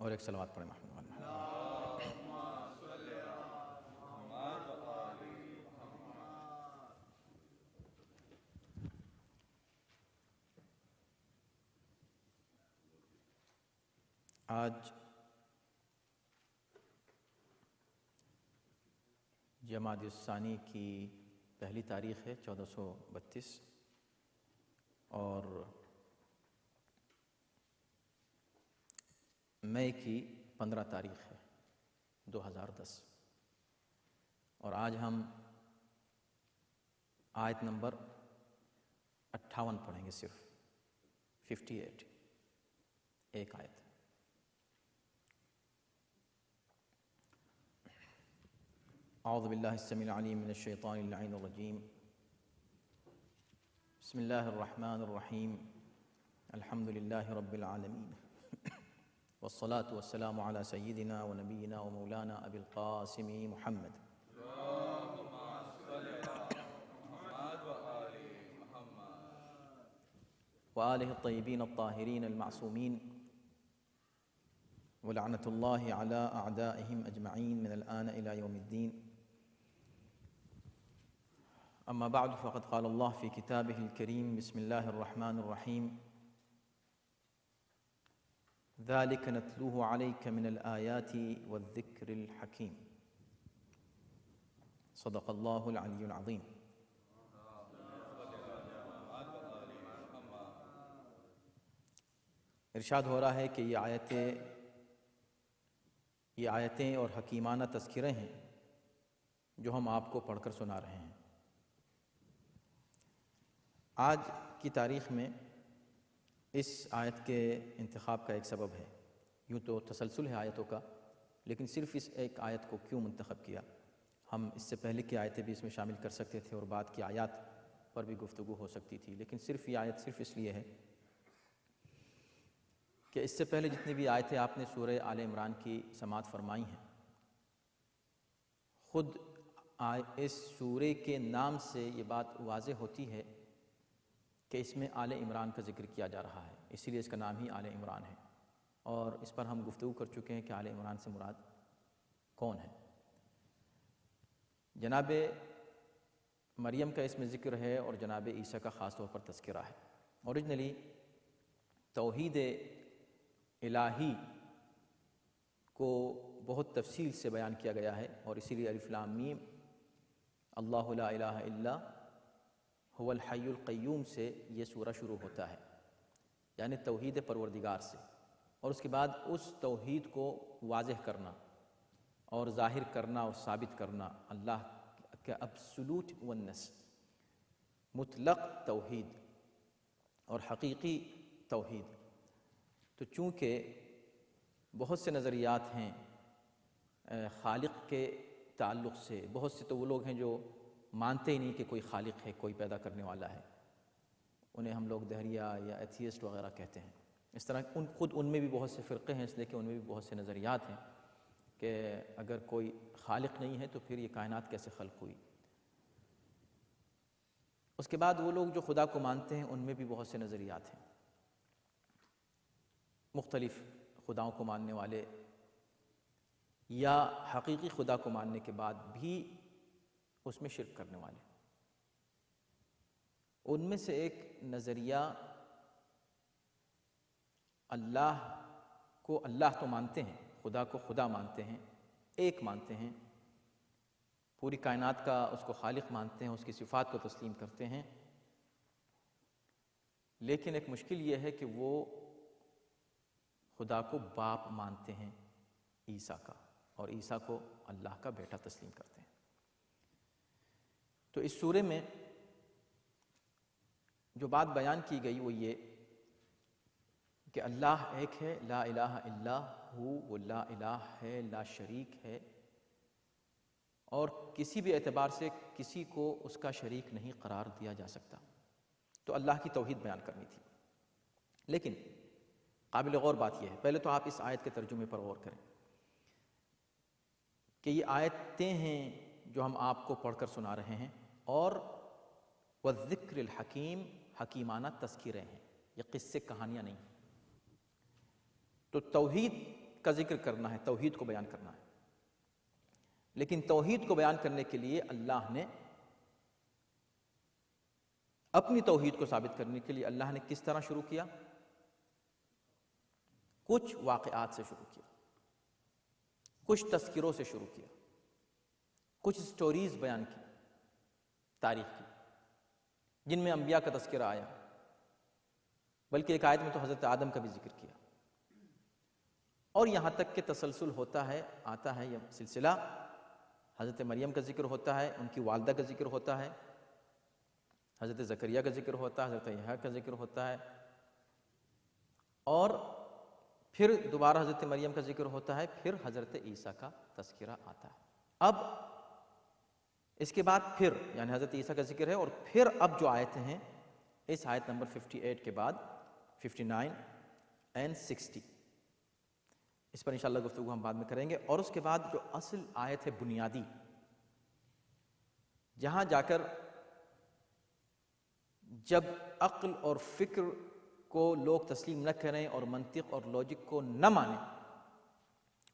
اور ایک صلوات پڑھیں محمد وعلی محمد۔ آج جمادی الثانی کی پہلی تاریخ ہے 1432 اور مئی کی 15 تاریخ ہے 2010، اور آج ہم آیت نمبر 58 پڑھیں گے، صرف 58 ایک آیت۔ اعوذ باللہ السمیع العلیم من الشیطان اللعین الرجیم، بسم اللہ الرحمن الرحیم، الحمد للہ رب العالمین، والصلاة والسلام علی سیدنا و نبینا و مولانا ابی القاسم محمد وآلہ الطیبین الطاہرین المعصومین ولعنۃ اللہ علی اعدائہم اجمعین من الآن الی یوم الدین۔ اما بعد فقد قال اللہ فی کتابہ الکریم، بسم اللہ الرحمن الرحیم، ذلک نتلوہ علیک من الآیات والذکر الحکیم، صدق اللہ العلی العظیم۔ ارشاد ہو رہا ہے کہ یہ آیتیں اور حکیمانہ تذکرے ہیں جو ہم آپ کو پڑھ کر سنا رہے ہیں۔ آج کی تاریخ میں اس آیت کے انتخاب کا ایک سبب ہے، یوں تو تسلسل ہے آیتوں کا، لیکن صرف اس ایک آیت کو کیوں منتخب کیا؟ ہم اس سے پہلے کی آیتیں بھی اس میں شامل کر سکتے تھے اور بعد کی آیات پر بھی گفتگو ہو سکتی تھی، لیکن صرف یہ آیت صرف اس لیے ہے کہ اس سے پہلے جتنی بھی آیتیں آپ نے سورہ آل عمران کی سماعت فرمائی ہیں، خود اس سورے کے نام سے یہ بات واضح ہوتی ہے کہ اس میں آل عمران کا ذکر کیا جا رہا ہے، اسی لیے اس کا نام ہی آل عمران ہے، اور اس پر ہم گفتگو کر چکے ہیں کہ آل عمران سے مراد کون ہے۔ جناب مریم کا اس میں ذکر ہے اور جناب عیسیٰ کا خاص طور پر تذکرہ ہے۔ اوریجنلی توحید الہی کو بہت تفصیل سے بیان کیا گیا ہے، اور اسی لیے الف لام میم اللہ لا الہ الا هو الحی القیوم سے یہ سورہ شروع ہوتا ہے، یعنی توحید پروردگار سے، اور اس کے بعد اس توحید کو واضح کرنا اور ظاہر کرنا اور ثابت کرنا، اللہ کا ابسولوٹ ونس، مطلق توحید اور حقیقی توحید۔ تو چونکہ بہت سے نظریات ہیں خالق کے تعلق سے، بہت سے تو وہ لوگ ہیں جو مانتے ہی نہیں کہ کوئی خالق ہے، کوئی پیدا کرنے والا ہے، انہیں ہم لوگ دہریہ یا ایتھیسٹ وغیرہ کہتے ہیں۔ اس طرح خود ان میں بھی بہت سے فرقے ہیں، اس لیے کہ ان میں بھی بہت سے نظریات ہیں کہ اگر کوئی خالق نہیں ہے تو پھر یہ کائنات کیسے خلق ہوئی۔ اس کے بعد وہ لوگ جو خدا کو مانتے ہیں ان میں بھی بہت سے نظریات ہیں، مختلف خداؤں کو ماننے والے یا حقیقی خدا کو ماننے کے بعد بھی اس میں شرک کرنے والے۔ ان میں سے ایک نظریہ اللہ کو اللہ تو مانتے ہیں، خدا کو خدا مانتے ہیں، ایک مانتے ہیں، پوری کائنات کا اس کو خالق مانتے ہیں، اس کی صفات کو تسلیم کرتے ہیں، لیکن ایک مشکل یہ ہے کہ وہ خدا کو باپ مانتے ہیں عیسیٰ کا، اور عیسیٰ کو اللہ کا بیٹا تسلیم کرتے ہیں۔ تو اس سورے میں جو بات بیان کی گئی وہ یہ کہ اللہ ایک ہے، لا الہ الا ہو، وہ لا الہ ہے، لا شریک ہے، اور کسی بھی اعتبار سے کسی کو اس کا شریک نہیں قرار دیا جا سکتا۔ تو اللہ کی توحید بیان کرنی تھی، لیکن قابل غور بات یہ ہے، پہلے تو آپ اس آیت کے ترجمے پر غور کریں کہ یہ آیتیں ہیں جو ہم آپ کو پڑھ کر سنا رہے ہیں، اور والذکر الحکیم، حکیمانہ تذکرے ہیں، یہ قصے کہانیاں نہیں۔ تو توحید کا ذکر کرنا ہے، توحید کو بیان کرنا ہے۔ لیکن توحید کو بیان کرنے کے لیے اللہ نے اپنی توحید کو ثابت کرنے کے لیے اللہ نے کس طرح شروع کیا؟ کچھ واقعات سے شروع کیا، کچھ تذکروں سے شروع کیا، کچھ سٹوریز بیان کی تاریخ کی، جن میں انبیاء کا تذکرہ آیا، بلکہ ایک آیت میں تو حضرت آدم کا بھی ذکر کیا، اور یہاں تک کہ تسلسل ہوتا ہے، آتا ہے یہ سلسلہ، حضرت مریم کا ذکر ہوتا ہے، ان کی والدہ کا ذکر ہوتا ہے، حضرت زکریا کا ذکر ہوتا ہے، حضرت یحییٰ کا ذکر ہوتا ہے، اور پھر دوبارہ حضرت مریم کا ذکر ہوتا ہے، پھر حضرت عیسیٰ کا تذکرہ آتا ہے۔ اب اس کے بعد پھر یعنی حضرت عیسیٰ کا ذکر ہے، اور پھر اب جو آیتیں ہیں اس آیت نمبر 58 کے بعد 59 and 60، اس پر انشاءاللہ گفتگو ہم بعد میں کریں گے۔ اور اس کے بعد جو اصل آیت ہے بنیادی، جہاں جا کر جب عقل اور فکر کو لوگ تسلیم نہ کریں اور منطق اور لاجک کو نہ مانیں،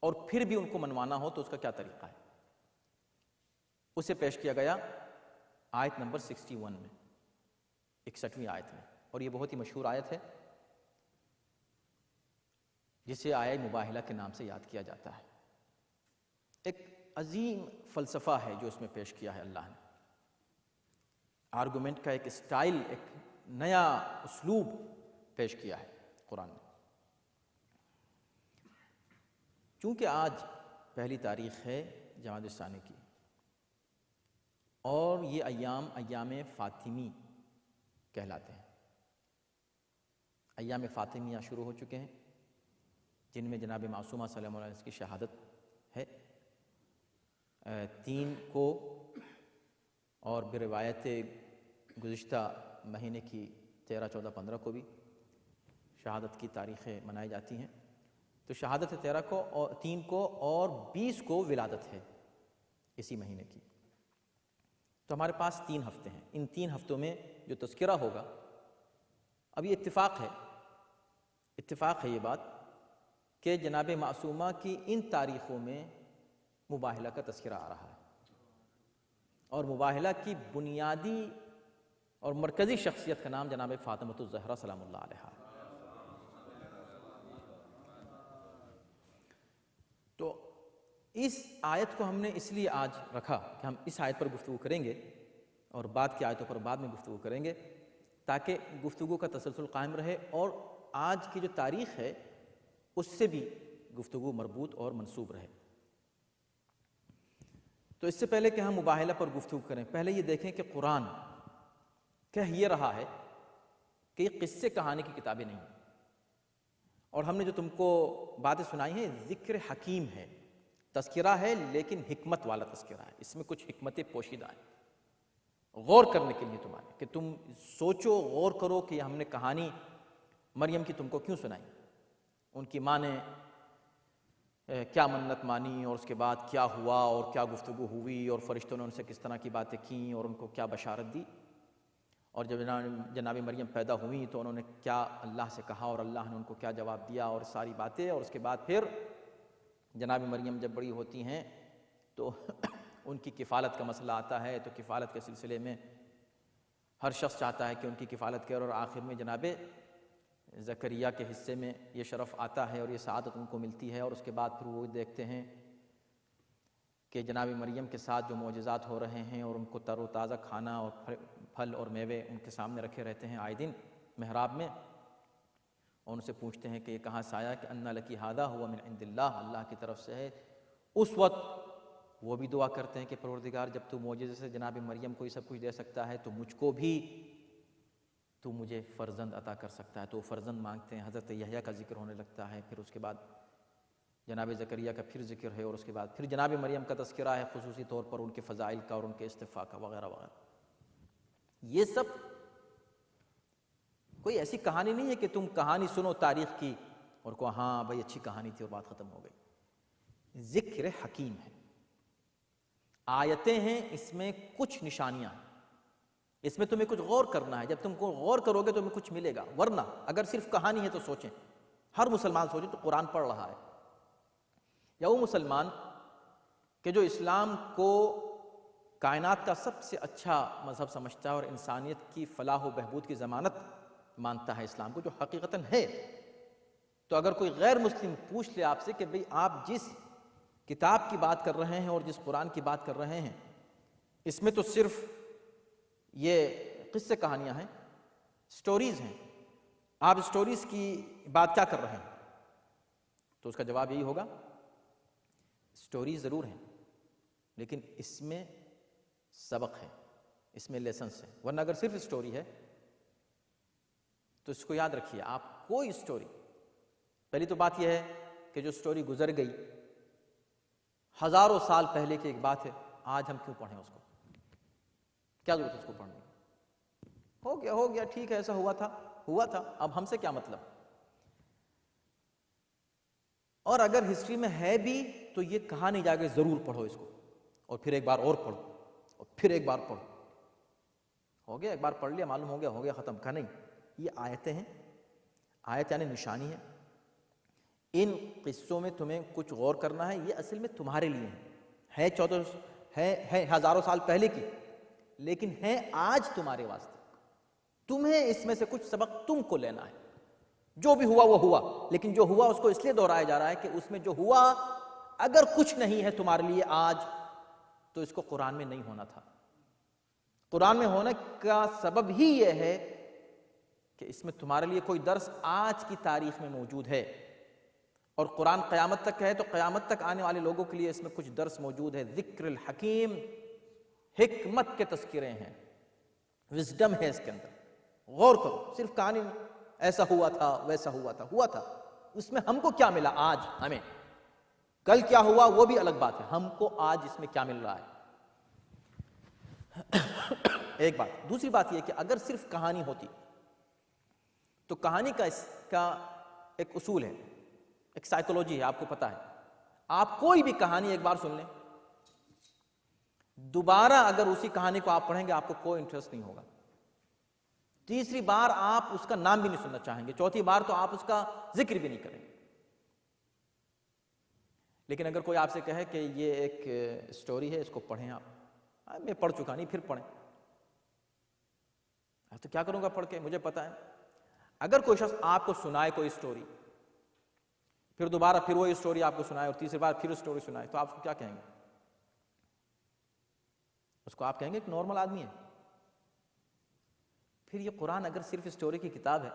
اور پھر بھی ان کو منوانا ہو تو اس کا کیا طریقہ ہے، اسے پیش کیا گیا آیت نمبر 61 میں، 61ویں آیت میں، اور یہ بہت ہی مشہور آیت ہے جسے آیہ مباہلہ کے نام سے یاد کیا جاتا ہے۔ ایک عظیم فلسفہ ہے جو اس میں پیش کیا ہے اللہ نے، آرگومنٹ کا ایک اسٹائل، ایک نیا اسلوب پیش کیا ہے قرآن نے۔ چونکہ آج پہلی تاریخ ہے جمادی الثانی کی، اور یہ ایام فاطمی کہلاتے ہیں، ایام فاطمیہ شروع ہو چکے ہیں، جن میں جناب معصومہ صلی اللہ علیہ وسلم کی شہادت ہے 3 کو، اور بروایت گزشتہ مہینے کی 13، 14، 15 کو بھی شہادت کی تاریخیں منائی جاتی ہیں۔ تو شہادت ہے 13 کو اور 3 کو، اور 20 کو ولادت ہے اسی مہینے کی۔ تو ہمارے پاس 3 ہفتے ہیں، ان 3 ہفتوں میں جو تذکرہ ہوگا، اب یہ اتفاق ہے یہ بات کہ جناب معصومہ کی ان تاریخوں میں مباہلہ کا تذکرہ آ رہا ہے، اور مباہلہ کی بنیادی اور مرکزی شخصیت کا نام جناب فاطمۃ الزہرا سلام اللہ علیہا۔ تو اس آیت کو ہم نے اس لیے آج رکھا کہ ہم اس آیت پر گفتگو کریں گے، اور بعد کی آیتوں پر بعد میں گفتگو کریں گے، تاکہ گفتگو کا تسلسل قائم رہے، اور آج کی جو تاریخ ہے اس سے بھی گفتگو مربوط اور منسوب رہے۔ تو اس سے پہلے کہ ہم مباہلہ پر گفتگو کریں، پہلے یہ دیکھیں کہ قرآن کہہ یہ رہا ہے کہ یہ قصے کہانی کی کتابیں نہیں ہیں، اور ہم نے جو تم کو باتیں سنائی ہیں ذکر حکیم ہے، تذکرہ ہے لیکن حکمت والا تذکرہ ہے، اس میں کچھ حکمتیں پوشیدہ ہیں، غور کرنے کے لیے تمہارے، کہ تم سوچو، غور کرو کہ ہم نے کہانی مریم کی تم کو کیوں سنائی، ان کی ماں نے کیا منت مانی، اور اس کے بعد کیا ہوا، اور کیا گفتگو ہوئی، اور فرشتوں نے ان سے کس طرح کی باتیں کیں، اور ان کو کیا بشارت دی، اور جب جناب مریم پیدا ہوئیں تو انہوں نے کیا اللہ سے کہا، اور اللہ نے ان کو کیا جواب دیا، اور ساری باتیں۔ اور اس کے بعد پھر جناب مریم جب بڑی ہوتی ہیں تو ان کی کفالت کا مسئلہ آتا ہے، تو کفالت کے سلسلے میں ہر شخص چاہتا ہے کہ ان کی کفالت کرے، اور آخر میں جناب زکریا کے حصے میں یہ شرف آتا ہے اور یہ سعادت ان کو ملتی ہے۔ اور اس کے بعد پھر وہ دیکھتے ہیں کہ جناب مریم کے ساتھ جو معجزات ہو رہے ہیں، اور ان کو تر و تازہ کھانا اور پھل اور میوے ان کے سامنے رکھے رہتے ہیں آئے دن محراب میں، اور ان سے پوچھتے ہیں کہ یہ کہاں سے آیا، کہ انا لکی ھذا ھو من عند اللہ، اللہ کی طرف سے ہے۔ اس وقت وہ بھی دعا کرتے ہیں کہ پروردگار جب تو معجزے سے جناب مریم کو یہ سب کچھ دے سکتا ہے تو مجھ کو بھی تو مجھے فرزند عطا کر سکتا ہے، تو وہ فرزند مانگتے ہیں۔ حضرت یحییٰ کا ذکر ہونے لگتا ہے، پھر اس کے بعد جناب زکریا کا پھر ذکر ہے، اور اس کے بعد پھر جناب مریم کا تذکرہ ہے، خصوصی طور پر ان کے فضائل کا اور ان کے استفاء کا وغیرہ وغیرہ۔ یہ سب کوئی ایسی کہانی نہیں ہے کہ تم کہانی سنو تاریخ کی اور کو ہاں بھائی اچھی کہانی تھی اور بات ختم ہو گئی۔ ذکر حکیم ہے، آیتیں ہیں، اس میں کچھ نشانیاں ہیں، اس میں تمہیں کچھ غور کرنا ہے، جب تم کو غور کرو گے تو تمہیں کچھ ملے گا، ورنہ اگر صرف کہانی ہے تو سوچیں، ہر مسلمان سوچے تو قرآن پڑھ رہا ہے یا وہ مسلمان کہ جو اسلام کو کائنات کا سب سے اچھا مذہب سمجھتا ہے اور انسانیت کی فلاح و بہبود کی ضمانت مانتا ہے اسلام کو، جو حقیقتاً ہے، تو اگر کوئی غیر مسلم پوچھ لے آپ سے کہ بھئی آپ جس کتاب کی بات کر رہے ہیں اور جس قرآن کی بات کر رہے ہیں، اس میں تو صرف یہ قصے کہانیاں ہیں، سٹوریز ہیں، آپ سٹوریز کی بات کیا کر رہے ہیں؟ تو اس کا جواب یہی ہوگا، سٹوریز ضرور ہیں لیکن اس میں سبق ہے، اس میں لیسنس ہے، ورنہ اگر صرف سٹوری ہے تو اس کو یاد رکھیے، آپ کوئی سٹوری، پہلی تو بات یہ ہے کہ جو سٹوری گزر گئی، ہزاروں سال پہلے کی ایک بات ہے، آج ہم کیوں پڑھیں اس کو؟ کیا ضرورت ہے اس کو پڑھنے کی؟ ہو گیا ٹھیک ہے، ایسا ہوا تھا، اب ہم سے کیا مطلب؟ اور اگر ہسٹری میں ہے بھی تو یہ کہا نہیں جائے گا ضرور پڑھو اس کو، اور پھر ایک بار اور پڑھو، اور پھر ایک بار پڑھو، ہو گیا ایک بار پڑھ لیا، معلوم ہو گیا ختم، کہا نہیں، یہ آیتیں ہیں، آیت یعنی نشانی ہے، ان قصوں میں تمہیں کچھ غور کرنا ہے، یہ اصل میں تمہارے لیے ہے ہزاروں سال پہلے کی، لیکن ہے آج تمہارے واسطے، تمہیں اس میں سے کچھ سبق تم کو لینا ہے، جو بھی ہوا وہ ہوا، لیکن جو ہوا اس کو اس لیے دہرایا جا رہا ہے کہ اس میں جو ہوا اگر کچھ نہیں ہے تمہارے لیے آج تو اس کو قرآن میں نہیں ہونا تھا۔ قرآن میں ہونے کا سبب ہی یہ ہے کہ اس میں تمہارے لیے کوئی درس آج کی تاریخ میں موجود ہے، اور قرآن قیامت تک ہے تو قیامت تک آنے والے لوگوں کے لیے اس میں کچھ درس موجود ہے، ذکر الحکیم، حکمت کے تذکرے ہیں، وزڈم ہے اس کے اندر، غور کرو، صرف کہانی ایسا ہوا تھا ویسا ہوا تھا، اس میں ہم کو کیا ملا آج، ہمیں کل کیا ہوا وہ بھی الگ بات ہے، ہم کو آج اس میں کیا مل رہا ہے، ایک بات۔ دوسری بات یہ کہ اگر صرف کہانی ہوتی تو کہانی کا اس کا ایک اصول ہے، ایک سائیکولوجی ہے، آپ کو پتا ہے، آپ کوئی بھی کہانی ایک بار سن لیں، دوبارہ اگر اسی کہانی کو آپ پڑھیں گے آپ کو کوئی انٹرسٹ نہیں ہوگا، تیسری بار آپ اس کا نام بھی نہیں سننا چاہیں گے، چوتھی بار تو آپ اس کا ذکر بھی نہیں کریں گے۔ لیکن اگر کوئی آپ سے کہے کہ یہ ایک سٹوری ہے، اس کو پڑھیں آپ، میں پڑھ چکا، نہیں پھر پڑھیں، تو کیا کروں گا پڑھ کے، مجھے پتا ہے۔ اگر کوئی شخص آپ کو سنائے کوئی سٹوری، پھر دوبارہ پھر وہی سٹوری آپ کو سنائے اور تیسری بار پھر سٹوری سنائے، تو آپ اس کو کیا کہیں گے؟ اس کو آپ کہیں گے ایک نارمل آدمی ہے۔ پھر یہ قرآن اگر صرف سٹوری کی کتاب ہے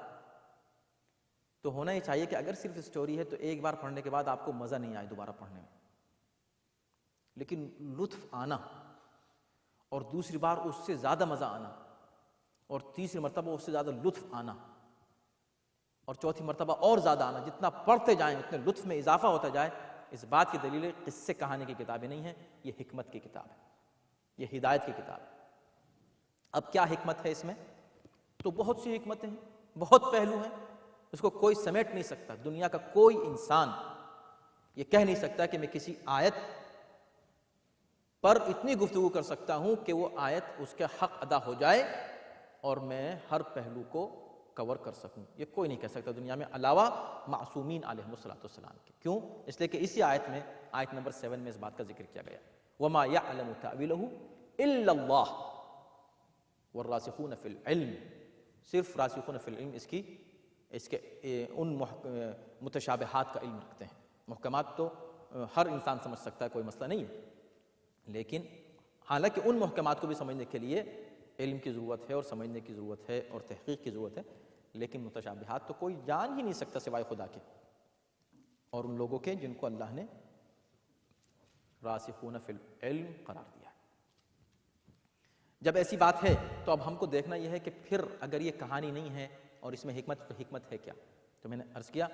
تو ہونا ہی چاہیے کہ اگر صرف سٹوری ہے تو ایک بار پڑھنے کے بعد آپ کو مزہ نہیں آئے دوبارہ پڑھنے میں، لیکن لطف آنا، اور دوسری بار اس سے زیادہ مزہ آنا، اور تیسری مرتبہ اس سے زیادہ لطف آنا، اور چوتھی مرتبہ اور زیادہ آنا، جتنا پڑھتے جائیں اتنے لطف میں اضافہ ہوتا جائے، اس بات کی دلیل قصے کہانی کی کتابیں نہیں ہیں، یہ حکمت کی کتاب ہے، یہ ہدایت کی کتاب ہے۔ اب کیا حکمت ہے اس میں؟ تو بہت سی حکمتیں ہیں، بہت پہلو ہیں، اس کو کوئی سمیٹ نہیں سکتا، دنیا کا کوئی انسان یہ کہہ نہیں سکتا کہ میں کسی آیت پر اتنی گفتگو کر سکتا ہوں کہ وہ آیت اس کا حق ادا ہو جائے اور میں ہر پہلو کو کور کر سکوں، یہ کوئی نہیں کہہ سکتا دنیا میں علاوہ معصومین علیہم السلام کے۔ کیوں؟ اس لیے کہ اسی آیت میں، آیت نمبر 7 میں اس بات کا ذکر کیا گیا، وَمَا يَعْلَمُ تَأْوِيلَهُ إِلَّا اللَّهُ وَالرَّاسِخُونَ فِي الْعِلْمِ، صرف راسخون فی العلم اس کے ان متشابہات کا علم رکھتے ہیں، محکمات تو ہر انسان سمجھ سکتا ہے، کوئی مسئلہ نہیں ہے، لیکن حالانکہ ان محکمات کو بھی سمجھنے کے لیے علم کی ضرورت ہے اور سمجھنے کی ضرورت ہے اور تحقیق کی ضرورت ہے، لیکن متشابہات تو کوئی جان ہی نہیں سکتا سوائے خدا کے اور ان لوگوں کے جن کو اللہ نے راسخون فی العلم قرار دیا ہے۔ جب ایسی بات ہے تو اب ہم کو دیکھنا یہ ہے کہ پھر اگر یہ کہانی نہیں ہے اور اس میں حکمت، تو حکمت ہے کیا؟ تو میں نے عرض کیا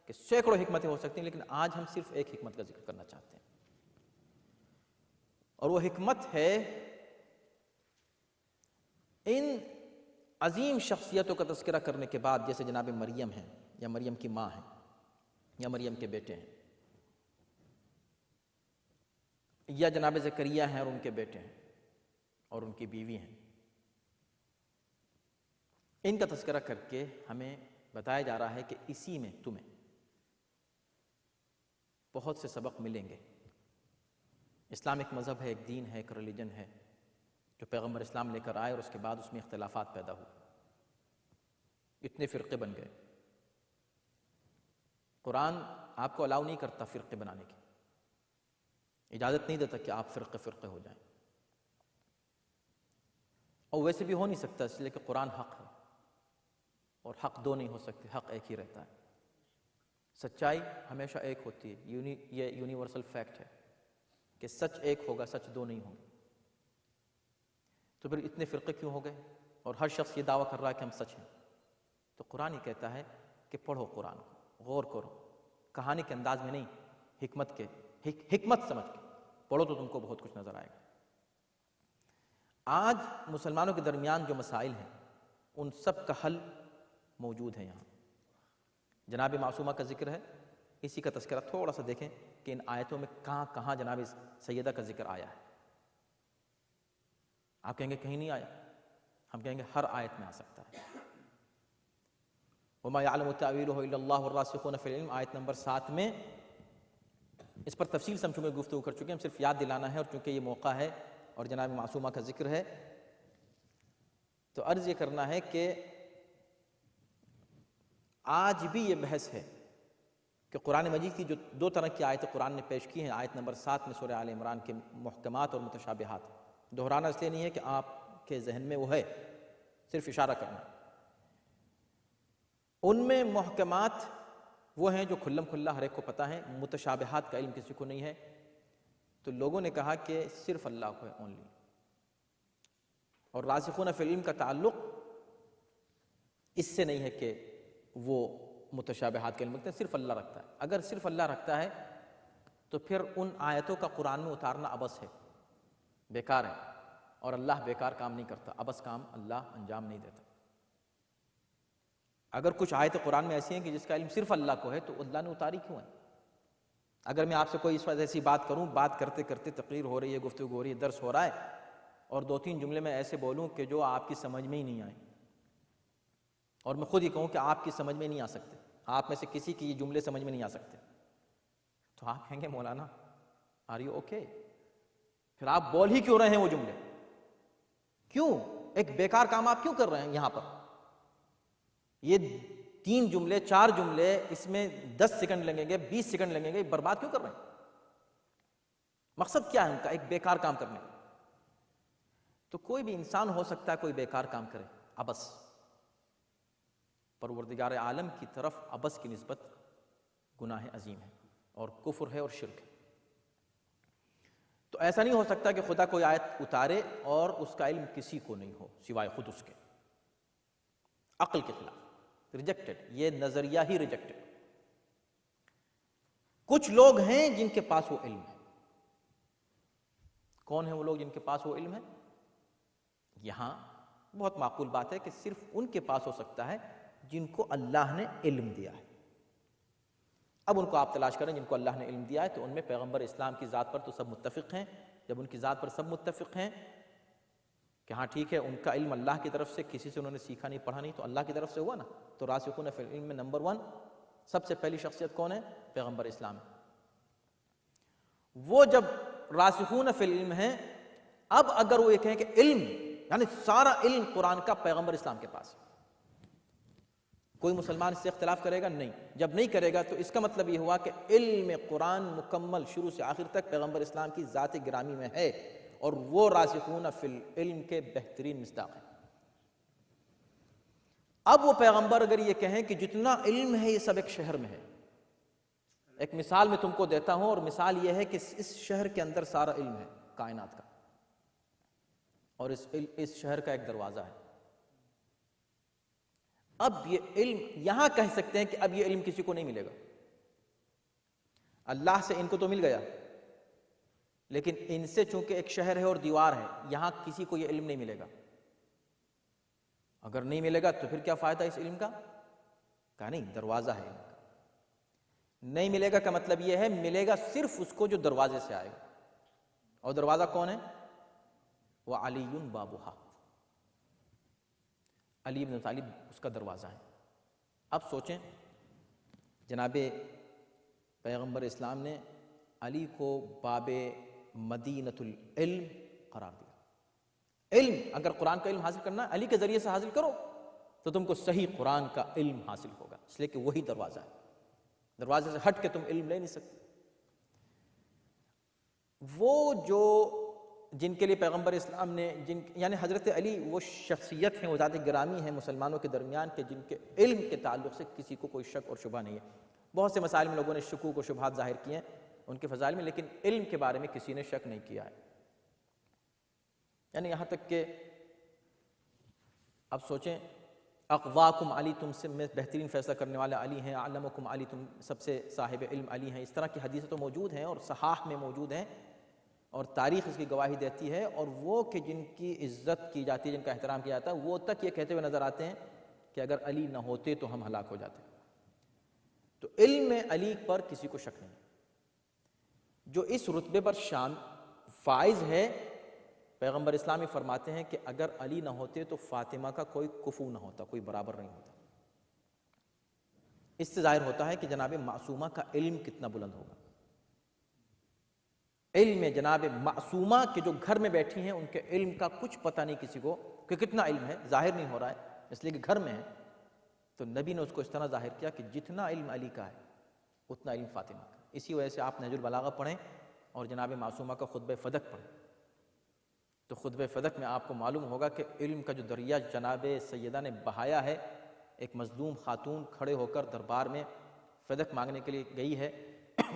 کہ سینکڑوں حکمتیں ہو سکتی ہیں، لیکن آج ہم صرف ایک حکمت کا ذکر کرنا چاہتے ہیں، اور وہ حکمت ہے ان عظیم شخصیتوں کا تذکرہ کرنے کے بعد، جیسے جناب مریم ہیں، یا مریم کی ماں ہیں، یا مریم کے بیٹے ہیں، یا جناب زکریا ہیں اور ان کے بیٹے ہیں اور ان کی بیوی ہیں، ان کا تذکرہ کر کے ہمیں بتایا جا رہا ہے کہ اسی میں تمہیں بہت سے سبق ملیں گے۔ اسلام ایک مذہب ہے، ایک دین ہے، ایک ریلیجن ہے جو پیغمبر اسلام لے کر آئے، اور اس کے بعد اس میں اختلافات پیدا ہوئے، اتنے فرقے بن گئے۔ قرآن آپ کو الاؤ نہیں کرتا فرقے بنانے کی، اجازت نہیں دیتا کہ آپ فرقے فرقے ہو جائیں، اور ویسے بھی ہو نہیں سکتا، اس لیے کہ قرآن حق ہے، اور حق دو نہیں ہو سکتے، حق ایک ہی رہتا ہے۔ سچائی ہمیشہ ایک ہوتی ہے، یہ یونیورسل فیکٹ ہے کہ سچ ایک ہوگا، سچ دو نہیں ہوں گے۔ تو پھر اتنے فرقے کیوں ہو گئے؟ اور ہر شخص یہ دعویٰ کر رہا ہے کہ ہم سچ ہیں۔ تو قرآن ہی کہتا ہے کہ پڑھو قرآن کو، غور کرو، کہانی کے انداز میں نہیں، حکمت سمجھ کے پڑھو تو تم کو بہت کچھ نظر آئے گا۔ آج مسلمانوں کے درمیان جو مسائل ہیں ان سب کا حل موجود ہے یہاں۔ جناب معصومہ کا ذکر ہے، اسی کا تذکرہ تھوڑا سا دیکھیں کہ ان آیتوں میں کہاں کہاں جناب سیدہ کا ذکر آیا ہے۔ آپ کہیں گے کہیں نہیں آیا، ہم کہیں گے ہر آیت میں آ سکتا ہے۔ وَمَا يَعْلَمُ تَأْوِيلُهُ إِلَّا اللَّهُ وَالرَّاسِخُونَ فِي الْعِلْمِ، آیت نمبر 7 میں اس پر تفصیل سے ہم چونکہ گفتگو کر چکے ہیں، ہم صرف یاد دلانا ہے، اور چونکہ یہ موقع ہے اور جناب معصومہ کا ذکر ہے تو عرض یہ کرنا ہے کہ آج بھی یہ بحث ہے کہ قرآن مجید کی جو دو طرح کی آیتیں قرآن نے پیش کی ہیں، آیت نمبر 7 میں سورہ آل عمران کے محکمات اور متشابہات، دہرانا اس لیے نہیں ہے کہ آپ کے ذہن میں وہ ہے، صرف اشارہ کرنا۔ ان میں محکمات وہ ہیں جو کھلم کھلا ہر ایک کو پتہ ہے، متشابہات کا علم کسی کو نہیں ہے، تو لوگوں نے کہا کہ صرف اللہ کو ہے اونلی، اور راسخون فی العلم کا تعلق اس سے نہیں ہے کہ وہ متشابہات کا علم رکھتے ہیں، صرف اللہ رکھتا ہے۔ اگر صرف اللہ رکھتا ہے تو پھر ان آیتوں کا قرآن میں اتارنا عبث ہے، بیکار ہے، اور اللہ بیکار کام نہیں کرتا، عبث کام اللہ انجام نہیں دیتا۔ اگر کچھ آیتیں قرآن میں ایسی ہیں کہ جس کا علم صرف اللہ کو ہے تو اللہ نے اتاری کیوں ہے؟ اگر میں آپ سے کوئی اس وقت ایسی بات کروں، بات کرتے کرتے تقریر ہو رہی ہے، گفتگو ہو رہی ہے، درس ہو رہا ہے، اور 2-3 جملے میں ایسے بولوں کہ جو آپ کی سمجھ میں ہی نہیں آئے، اور میں خود ہی کہوں کہ آپ کی سمجھ میں نہیں آ سکتے، آپ میں سے کسی کی یہ جملے سمجھ میں نہیں آ سکتے، تو آپ کہیں گے مولانا آر یو اوکے؟ پھر آپ بول ہی کیوں رہے ہیں وہ جملے؟ کیوں ایک بیکار کام آپ کیوں کر رہے ہیں یہاں پر؟ یہ 3 جملے 4 جملے، اس میں 10 سیکنڈ لگیں گے، 20 سیکنڈ لگیں گے، برباد کیوں کر رہے ہیں؟ مقصد کیا ہے ان کا ایک بیکار کام کرنے کا؟ تو کوئی بھی انسان ہو سکتا ہے کوئی بیکار کام کرے، عبث، پروردگار عالم کی طرف عبث کی نسبت گناہ عظیم ہے اور کفر ہے اور شرک ہے۔ تو ایسا نہیں ہو سکتا کہ خدا کوئی آیت اتارے اور اس کا علم کسی کو نہیں ہو سوائے خود اس کے، عقل کے خلاف، ریجیکٹڈ، یہ نظریہ ہی ریجیکٹڈ۔ کچھ لوگ ہیں جن کے پاس وہ علم ہے۔ کون ہیں وہ لوگ جن کے پاس وہ علم ہے؟ یہاں بہت معقول بات ہے کہ صرف ان کے پاس ہو سکتا ہے جن کو اللہ نے علم دیا ہے۔ اب ان کو آپ تلاش کریں جن کو اللہ نے علم دیا ہے، تو ان میں پیغمبر اسلام کی ذات پر تو سب متفق ہیں۔ جب ان کی ذات پر سب متفق ہیں کہ ہاں ٹھیک ہے، ان کا علم اللہ کی طرف سے، کسی سے انہوں نے سیکھا نہیں پڑھا نہیں، تو اللہ کی طرف سے ہوا نا، تو راسخون فی العلم میں نمبر 1 سب سے پہلی شخصیت کون ہے؟ پیغمبر اسلام۔ وہ جب راسخون فی العلم ہیں، اب اگر وہ یہ کہیں کہ علم یعنی سارا علم قرآن کا پیغمبر اسلام کے پاس، کوئی مسلمان اس سے اختلاف کرے گا؟ نہیں۔ جب نہیں کرے گا تو اس کا مطلب یہ ہوا کہ علم قرآن مکمل شروع سے آخر تک پیغمبر اسلام کی ذات گرامی میں ہے، اور وہ راسخون فی العلم کے بہترین مصداق ہیں۔ اب وہ پیغمبر اگر یہ کہیں کہ جتنا علم ہے یہ سب ایک شہر میں ہے، ایک مثال میں تم کو دیتا ہوں، اور مثال یہ ہے کہ اس شہر کے اندر سارا علم ہے کائنات کا، اور اس شہر کا ایک دروازہ ہے۔ اب یہ علم یہاں کہہ سکتے ہیں کہ اب یہ علم کسی کو نہیں ملے گا، اللہ سے ان کو تو مل گیا، لیکن ان سے چونکہ ایک شہر ہے اور دیوار ہے، یہاں کسی کو یہ علم نہیں ملے گا۔ اگر نہیں ملے گا تو پھر کیا فائدہ اس علم کا؟ کہا نہیں، دروازہ ہے علم کا۔ نہیں ملے گا کا مطلب یہ ہے ملے گا صرف اس کو جو دروازے سے آئے گا، اور دروازہ کون ہے؟ وَعَلِيٌّ بَابُهَا، علی بن طالب اس کا دروازہ ہے۔ اب سوچیں، جناب پیغمبر اسلام نے علی کو باب مدینۃ العلم قرار دیا۔ علم، اگر قرآن کا علم حاصل کرنا ہے علی کے ذریعے سے حاصل کرو تو تم کو صحیح قرآن کا علم حاصل ہوگا، اس لیے کہ وہی دروازہ ہے، دروازے سے ہٹ کے تم علم لے نہیں سکتے۔ وہ جو جن کے لیے پیغمبر اسلام نے یعنی حضرت علی وہ شخصیت ہیں، وہ ذات گرامی ہیں مسلمانوں کے درمیان کے جن کے علم کے تعلق سے کسی کو کوئی شک اور شبہ نہیں ہے۔ بہت سے مسائل میں لوگوں نے شکوک و شبہات ظاہر کیے ہیں ان کے فضائل میں، لیکن علم کے بارے میں کسی نے شک نہیں کیا ہے۔ یعنی یہاں تک کہ اب سوچیں، اقواکم علی، تم سے میں بہترین فیصلہ کرنے والا علی ہیں، اعلمکم علی، تم سب سے صاحب علم علی ہیں، اس طرح کی حدیثیں تو موجود ہیں اور صحاح میں موجود ہیں اور تاریخ اس کی گواہی دیتی ہے، اور وہ کہ جن کی عزت کی جاتی ہے، جن کا احترام کیا جاتا ہے، وہ تک یہ کہتے ہوئے نظر آتے ہیں کہ اگر علی نہ ہوتے تو ہم ہلاک ہو جاتے۔ تو علم میں علی پر کسی کو شک نہیں۔ جو اس رتبے پر شان فائز ہے، پیغمبر اسلامی فرماتے ہیں کہ اگر علی نہ ہوتے تو فاطمہ کا کوئی کفو نہ ہوتا، کوئی برابر نہیں ہوتا۔ اس سے ظاہر ہوتا ہے کہ جناب معصومہ کا علم کتنا بلند ہوگا۔ علم میں جناب معصومہ کے جو گھر میں بیٹھی ہیں ان کے علم کا کچھ پتہ نہیں کسی کو کہ کتنا علم ہے، ظاہر نہیں ہو رہا ہے اس لیے کہ گھر میں ہے، تو نبی نے اس کو اس طرح ظاہر کیا کہ جتنا علم علی کا ہے اتنا علم فاطمہ کا۔ اسی وجہ سے آپ نہج البلاغہ پڑھیں اور جناب معصومہ کا خطبہ فدق پڑھیں، تو خطبہ فدق میں آپ کو معلوم ہوگا کہ علم کا جو دریا جناب سیدہ نے بہایا ہے۔ ایک مظلوم خاتون کھڑے ہو کر دربار میں فدق مانگنے کے لیے گئی ہے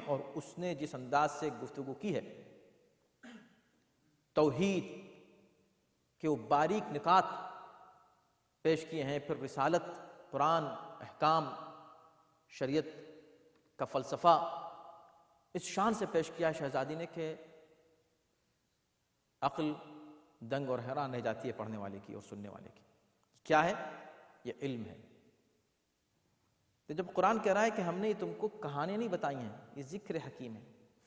اور اس نے جس انداز سے گفتگو کی ہے، توحید کے وہ باریک نکات پیش کیے ہیں، پھر رسالت، قرآن، احکام، شریعت کا فلسفہ اس شان سے پیش کیا ہے شہزادی نے کہ عقل دنگ اور حیران رہ جاتی ہے پڑھنے والے کی اور سننے والے کی۔ کیا ہے؟ یہ علم ہے۔ تو جب قرآن کہہ رہا ہے کہ ہم نے تم کو کہانیاں نہیں بتائی ہیں، یہ ذکر حکیم ہے،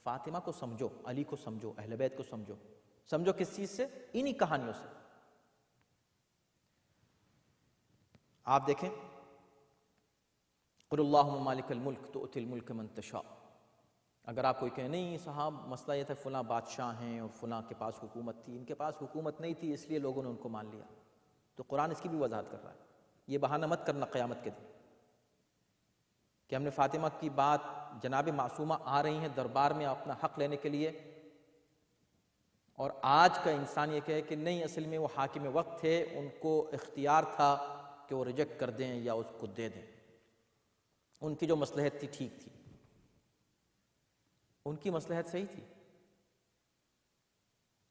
فاطمہ کو سمجھو، علی کو سمجھو، اہل بیت کو سمجھو۔ سمجھو کس چیز سے؟ انہی کہانیوں سے۔ آپ دیکھیں، قل اللہم مالک الملک تؤتی الملک من تشاء۔ اگر آپ کوئی کہے نہیں صاحب مسئلہ یہ تھا فلاں بادشاہ ہیں اور فلاں کے پاس حکومت تھی، ان کے پاس حکومت نہیں تھی اس لیے لوگوں نے ان کو مان لیا، تو قرآن اس کی بھی وضاحت کر رہا ہے۔ یہ بہانہ مت کرنا قیامت کے دن کہ ہم نے فاطمہ کی بات، جناب معصومہ آ رہی ہیں دربار میں اپنا حق لینے کے لیے، اور آج کا انسان یہ کہے کہ نہیں اصل میں وہ حاکم وقت تھے، ان کو اختیار تھا کہ وہ ریجیکٹ کر دیں یا اس کو دے دیں، ان کی جو مصلحت تھی ٹھیک تھی، ان کی مصلحت صحیح تھی۔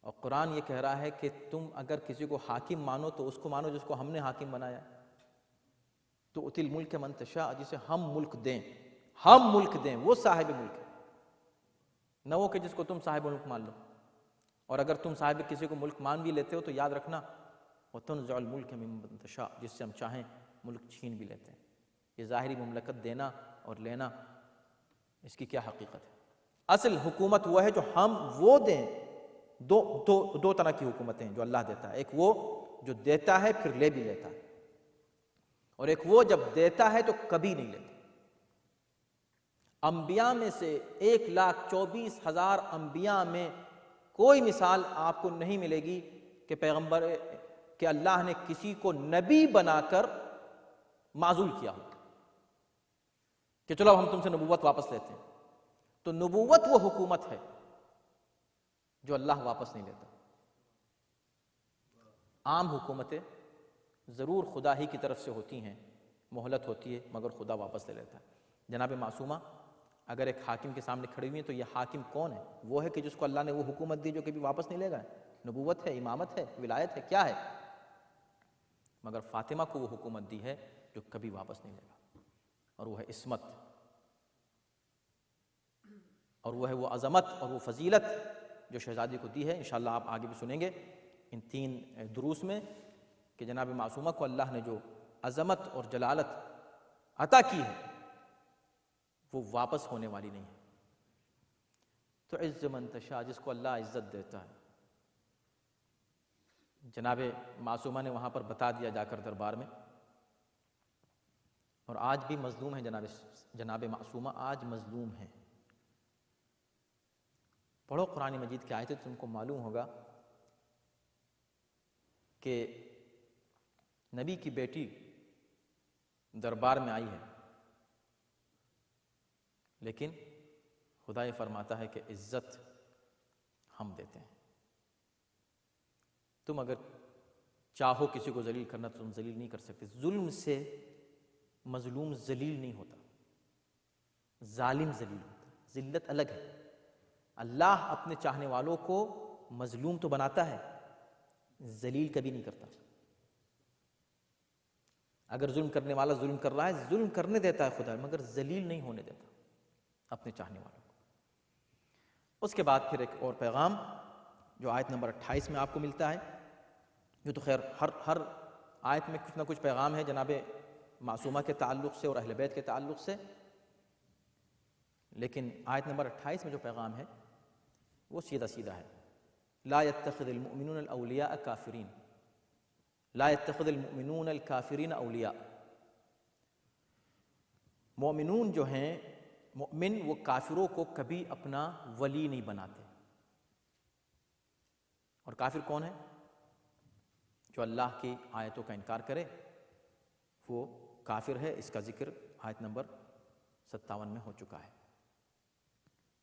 اور قرآن یہ کہہ رہا ہے کہ تم اگر کسی کو حاکم مانو تو اس کو مانو جس کو ہم نے حاکم بنایا، تو اتل ملک من تشاء، جسے ہم ملک دیں، ہم ملک دیں، وہ صاحب ملک ہے، نہ وہ کہ جس کو تم صاحب ملک مان لو۔ اور اگر تم صاحب کسی کو ملک مان بھی لیتے ہو تو یاد رکھنا وَتَنْزِعُ الْمُلْكَ مِمَّن تَشَاءُ، جس سے ہم چاہیں ملک چھین بھی لیتے ہیں۔ یہ ظاہری مملکت دینا اور لینا، اس کی کیا حقیقت ہے؟ اصل حکومت وہ ہے جو ہم وہ دیں۔ دو طرح کی حکومتیں جو اللہ دیتا ہے، ایک وہ جو دیتا ہے پھر لے بھی لیتا ہے، اور ایک وہ جب دیتا ہے تو کبھی نہیں لیتا۔ انبیاء میں سے 1,24,000 انبیاء میں کوئی مثال آپ کو نہیں ملے گی کہ پیغمبر کہ اللہ نے کسی کو نبی بنا کر معزول کیا ہو کہ چلو ہم تم سے نبوت واپس لیتے ہیں۔ تو نبوت وہ حکومت ہے جو اللہ واپس نہیں لیتا۔ عام حکومتیں ضرور خدا ہی کی طرف سے ہوتی ہیں، مہلت ہوتی ہے، مگر خدا واپس لے لیتا ہے۔ جناب معصومہ اگر ایک حاکم کے سامنے کھڑی ہوئی ہیں تو یہ حاکم کون ہے؟ وہ ہے کہ جس کو اللہ نے وہ حکومت دی جو کبھی واپس نہیں لے گا۔ نبوت ہے، امامت ہے، ولایت ہے، کیا ہے؟ مگر فاطمہ کو وہ حکومت دی ہے جو کبھی واپس نہیں لے گا، اور وہ ہے عصمت، اور وہ ہے وہ عظمت اور وہ فضیلت جو شہزادی کو دی ہے۔ انشاءاللہ آپ آگے بھی سنیں گے ان 3 دروس میں کہ جناب معصومہ کو اللہ نے جو عظمت اور جلالت عطا کی ہے وہ واپس ہونے والی نہیں ہے۔ تو عز من تشاء، جس کو اللہ عزت دیتا ہے۔ جناب معصومہ نے وہاں پر بتا دیا جا کر دربار میں، اور آج بھی مظلوم ہے جناب معصومہ، آج مظلوم ہیں۔ پڑھو قرآن مجید کی آیتیں، تم کو معلوم ہوگا کہ نبی کی بیٹی دربار میں آئی ہے، لیکن خدا یہ فرماتا ہے کہ عزت ہم دیتے ہیں۔ تم اگر چاہو کسی کو ذلیل کرنا تو تم ذلیل نہیں کر سکتے۔ ظلم سے مظلوم ذلیل نہیں ہوتا، ظالم ذلیل ہوتا ہے، ذلت الگ ہے۔ اللہ اپنے چاہنے والوں کو مظلوم تو بناتا ہے، ذلیل کبھی نہیں کرتا۔ اگر ظلم کرنے والا ظلم کر رہا ہے، ظلم کرنے دیتا ہے خدا، مگر ذلیل نہیں ہونے دیتا اپنے چاہنے والوں کو۔ اس کے بعد پھر ایک اور پیغام جو آیت نمبر 28 میں آپ کو ملتا ہے، جو تو خیر ہر آیت میں کچھ نہ کچھ پیغام ہے جناب معصومہ کے تعلق سے اور اہل بیت کے تعلق سے، لیکن آیت نمبر 28 میں جو پیغام ہے وہ سیدھا سیدھا ہے۔ لا يتخذ المؤمنون الاولیاء کافرین، لا يتخذ المؤمنون الکافرین اولیاء۔ مومنون جو ہیں، مومن وہ کافروں کو کبھی اپنا ولی نہیں بناتے۔ اور کافر کون ہے؟ جو اللہ کی آیتوں کا انکار کرے وہ کافر ہے۔ اس کا ذکر آیت نمبر 57 میں ہو چکا ہے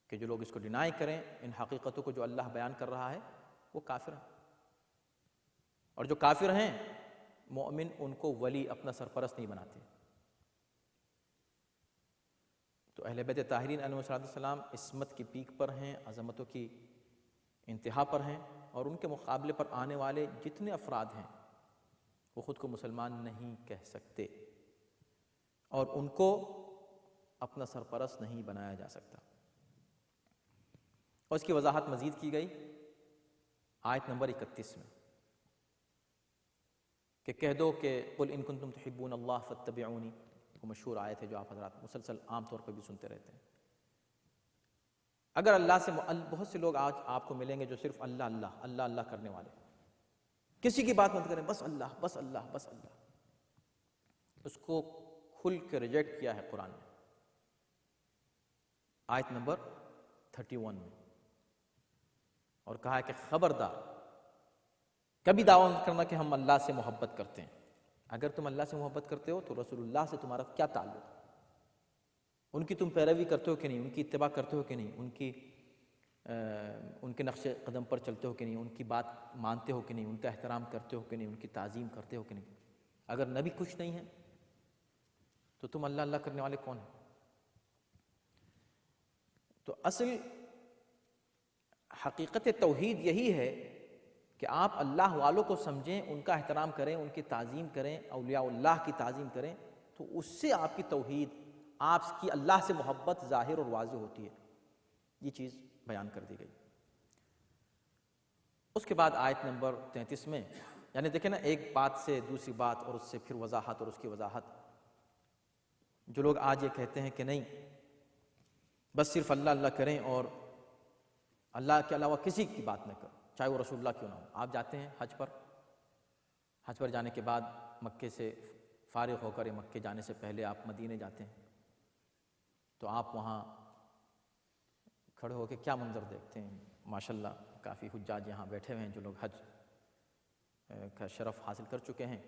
کہ جو لوگ اس کو ڈینائی کریں، ان حقیقتوں کو جو اللہ بیان کر رہا ہے، وہ کافر ہیں۔ اور جو کافر ہیں مومن ان کو ولی، اپنا سرپرست نہیں بناتے۔ تو اہل بیت طاہرین علیہ السلام عصمت کی پیک پر ہیں، عظمتوں کی انتہا پر ہیں، اور ان کے مقابلے پر آنے والے جتنے افراد ہیں وہ خود کو مسلمان نہیں کہہ سکتے، اور ان کو اپنا سرپرست نہیں بنایا جا سکتا۔ اور اس کی وضاحت مزید کی گئی آیت نمبر 31 میں کہ کہہ دو کہ قل ان کنتم تحبون اللہ فاتبعونی، وہ مشہور آیت ہے جو آپ حضرات مسلسل عام طور پر بھی سنتے رہتے ہیں۔ اگر اللہ سے بہت سے لوگ آج آپ کو ملیں گے جو صرف اللہ اللہ اللہ اللہ کرنے والے، کسی کی بات مت کریں، بس اللہ بس اللہ بس اللہ، اس کو کھل کے ریجیکٹ کیا ہے قرآن نے آیت نمبر 31 میں، اور کہا ہے کہ خبردار کبھی دعویٰ مت کرنا کہ ہم اللہ سے محبت کرتے ہیں۔ اگر تم اللہ سے محبت کرتے ہو تو رسول اللہ سے تمہارا کیا تعلق؟ ان کی تم پیروی کرتے ہو کہ نہیں؟ ان کی اتباع کرتے ہو کہ نہیں؟ ان کے نقش قدم پر چلتے ہو کہ نہیں؟ ان کی بات مانتے ہو کہ نہیں؟ ان کا احترام کرتے ہو کہ نہیں؟ ان کی تعظیم کرتے ہو کہ نہیں؟ اگر نبی کچھ نہیں ہے تو تم اللہ اللہ کرنے والے کون ہیں؟ تو اصل حقیقت توحید یہی ہے کہ آپ اللہ والوں کو سمجھیں، ان کا احترام کریں، ان کی تعظیم کریں، اولیاء اللہ کی تعظیم کریں، تو اس سے آپ کی توحید، آپ کی اللہ سے محبت ظاہر اور واضح ہوتی ہے۔ یہ چیز بیان کر دی گئی۔ اس کے بعد آیت نمبر 33 میں، یعنی دیکھیں نا، ایک بات سے دوسری بات، اور اس سے پھر وضاحت اور اس کی وضاحت۔ جو لوگ آج یہ کہتے ہیں کہ نہیں بس صرف اللہ اللہ کریں اور اللہ کے علاوہ کسی کی بات نہ کریں، چاہے وہ رسول اللہ کیوں نہ ہو۔ آپ جاتے ہیں حج پر جانے کے بعد مکے سے فارغ ہو کر، یا مکے جانے سے پہلے آپ مدینے جاتے ہیں، تو آپ وہاں کھڑے ہو کے کیا منظر دیکھتے ہیں؟ ماشاءاللہ کافی حجاج یہاں بیٹھے ہوئے ہیں جو لوگ حج کا شرف حاصل کر چکے ہیں۔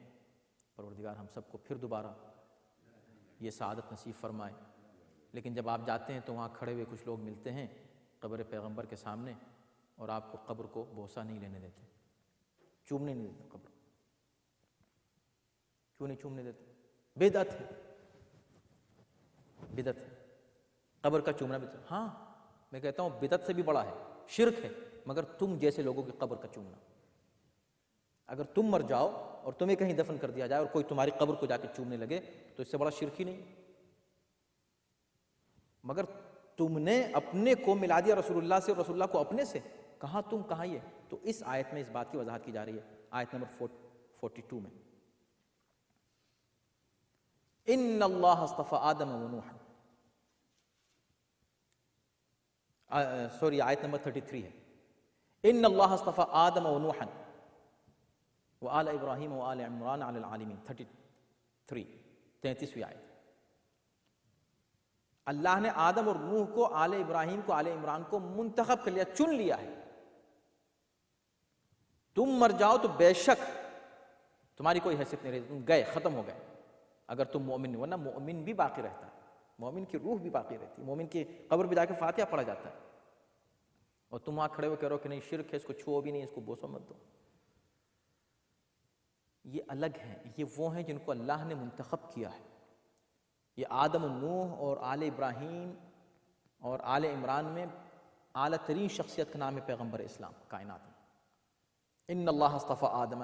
پروردگار ہم سب کو پھر دوبارہ یہ سعادت نصیب فرمائے۔ لیکن جب آپ جاتے ہیں تو وہاں کھڑے ہوئے کچھ لوگ ملتے ہیں قبر پیغمبر کے سامنے، اور آپ کو قبر کو بوسہ نہیں لینے دیتے، چومنے نہیں دیتے قبر۔ کیوں نہیں چومنے دیتے؟ بدعت ہے، بدعت ہے قبر کا چومنا۔ بدعت، ہاں میں کہتا ہوں بدعت سے بھی بڑا ہے، شرک ہے، مگر تم جیسے لوگوں کی قبر کا چومنا۔ اگر تم مر جاؤ اور تمہیں کہیں دفن کر دیا جائے اور کوئی تمہاری قبر کو جا کے چومنے لگے تو اس سے بڑا شرک ہی نہیں۔ مگر تم نے اپنے کو ملا دیا رسول اللہ سے، اور رسول اللہ کو اپنے سے، کہاں تم کہاں یہ؟ تو اس آیت میں اس بات کی وضاحت کی جا رہی ہے، آیت نمبر 42 میں، ان اللہ اصطفى آدم و نوحا، سوری آیت نمبر 33 ہے، ان اللہ اصطفى آدم و نوحا وآل ابراہیم وآل عمران علی العالمین، 33ویں آیت۔ اللہ نے آدم اور نوح کو، آل ابراہیم کو، آل عمران کو منتخب کر لیا، چن لیا ہے۔ تم مر جاؤ تو بے شک تمہاری کوئی حیثیت نہیں رہی، تم گئے، ختم ہو گئے اگر تم مومن نہیں، ورنہ مومن بھی باقی رہتا ہے، مومن کی روح بھی باقی رہتی ہے، مومن کی قبر پہ جا کے فاتحہ پڑھا جاتا ہے، اور تم وہاں کھڑے ہو کہہ رہو کہ نہیں شرک ہے، اس کو چھوؤ بھی نہیں، اس کو بوسو مت دو۔ یہ الگ ہیں، یہ وہ ہیں جن کو اللہ نے منتخب کیا ہے۔ یہ آدم و نوح اور آل ابراہیم اور آل عمران میں اعلیٰ ترین شخصیت کا نام ہے پیغمبر اسلام کائنات میں۔ ان اللہ اصطفیٰ آدم،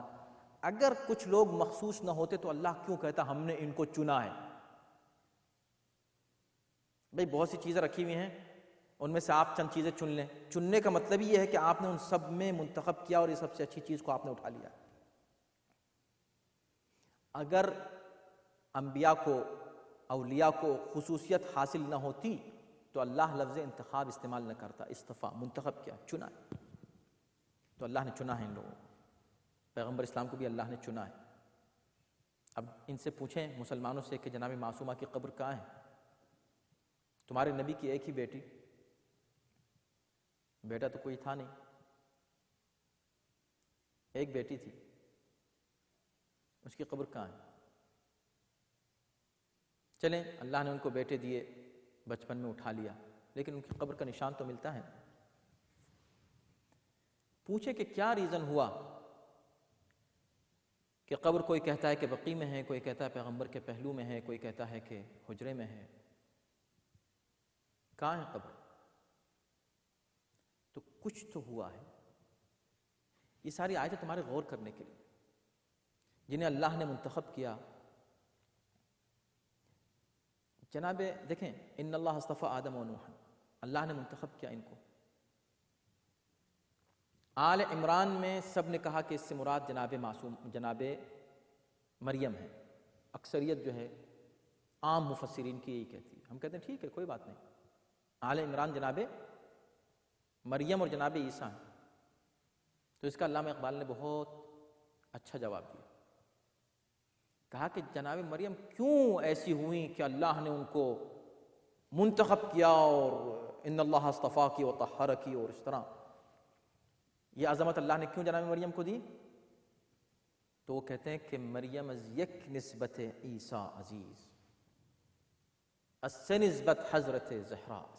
اگر کچھ لوگ مخصوص نہ ہوتے تو اللہ کیوں کہتا ہم نے ان کو چنا ہے؟ بھئی بہت سی چیزیں رکھی ہوئی ہیں، ان میں سے آپ چند چیزیں چن لیں۔ چننے کا مطلب یہ ہے کہ آپ نے ان سب میں منتخب کیا اور یہ سب سے اچھی چیز کو آپ نے اٹھا لیا۔ اگر انبیاء کو، اولیاء کو خصوصیت حاصل نہ ہوتی تو اللہ لفظ انتخاب استعمال نہ کرتا، اصطفیٰ، منتخب کیا، چنا ہے۔ تو اللہ نے چنا ہے ان لوگوں کو، پیغمبر اسلام کو بھی اللہ نے چنا ہے۔ اب ان سے پوچھیں مسلمانوں سے کہ جناب معصومہ کی قبر کہاں ہے؟ تمہارے نبی کی ایک ہی بیٹی، بیٹا تو کوئی تھا نہیں، ایک بیٹی تھی، اس کی قبر کہاں ہے؟ چلیں اللہ نے ان کو بیٹے دیے، بچپن میں اٹھا لیا، لیکن ان کی قبر کا نشان تو ملتا ہے۔ پوچھے کہ کیا ریزن ہوا کہ قبر کوئی کہتا ہے کہ بقیع میں ہے، کوئی کہتا ہے پیغمبر کے پہلو میں ہے، کوئی کہتا ہے کہ حجرے میں ہے، کہاں ہے قبر؟ تو کچھ تو ہوا ہے۔ یہ ساری آیتیں تمہارے غور کرنے کے لیے، جنہیں اللہ نے منتخب کیا۔ جناب دیکھیں، ان اللہ اصطفیٰ آدم و نوح، اللہ نے منتخب کیا ان کو۔ آل عمران میں سب نے کہا کہ اس سے مراد جناب معصوم، جناب مریم ہے، اکثریت جو ہے عام مفسرین کی یہی کہتی ہے، ہم کہتے ہیں ٹھیک ہے کوئی بات نہیں، آل عمران جناب مریم اور جناب عیسیٰ ہیں۔ تو اس کا علامہ اقبال نے بہت اچھا جواب دیا، کہا کہ جناب مریم کیوں ایسی ہوئیں کہ اللہ نے ان کو منتخب کیا اور ان اللہ اصطفیٰ کی و طہر کی، اور اس طرح یہ عظمت اللہ نے کیوں جناب مریم کو دی؟ تو وہ کہتے ہیں کہ مریم از یک نسبت عیسیٰ عزیز، اس سے نسبت حضرت زہرا عزیز۔